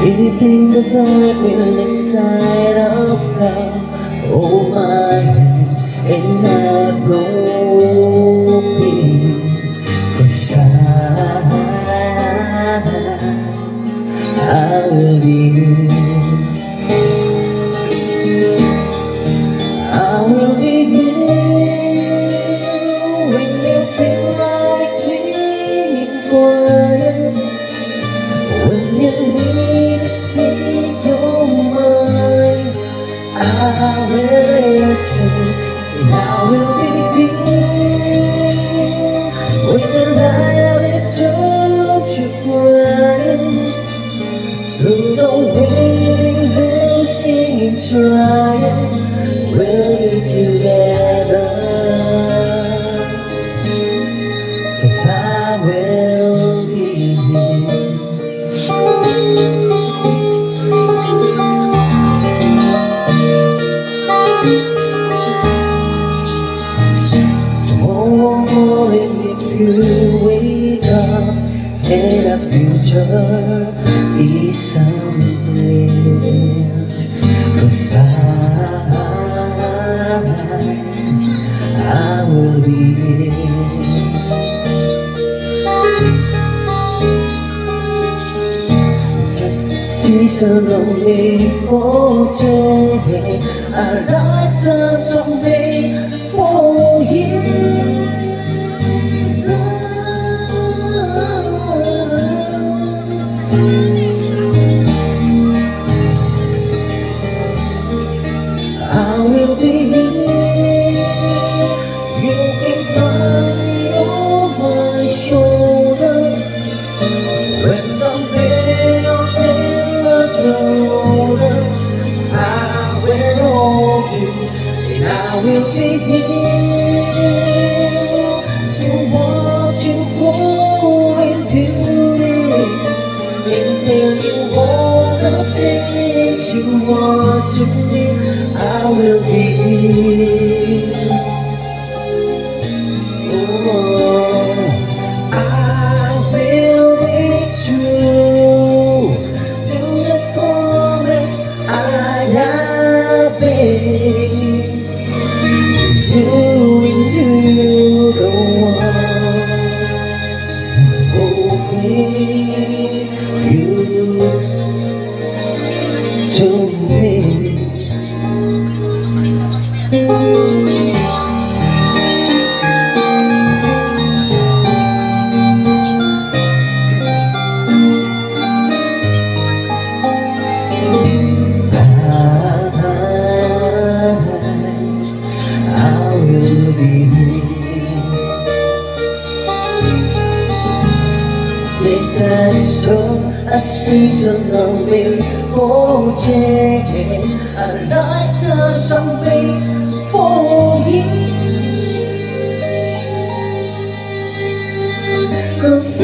Deep in the dark inside of love, hold my hand and have no fear, 'cause I will be here. I will be here when you feel like being quiet, when you need to speak your mind. I will listen and I will be here when the night turns to crying, through the waiting, we'll sing and trying. We'll be together, 'cause I will be here. Tomorrow morning if you wake up and a future is somewhere, 'cause I will be here. Season only for today, our lifetime someday for years. I will be here. You can cry on my shoulder when the pain of this older. I will hold you and I will be here to watch you grow in beauty and tell you all the things you want to be. I will be here. Oh, I will be true to the promise I have made to you and you, the one holding you to me. I will be here. This is so a season of me for change, a lifetime someday for years. 'Cause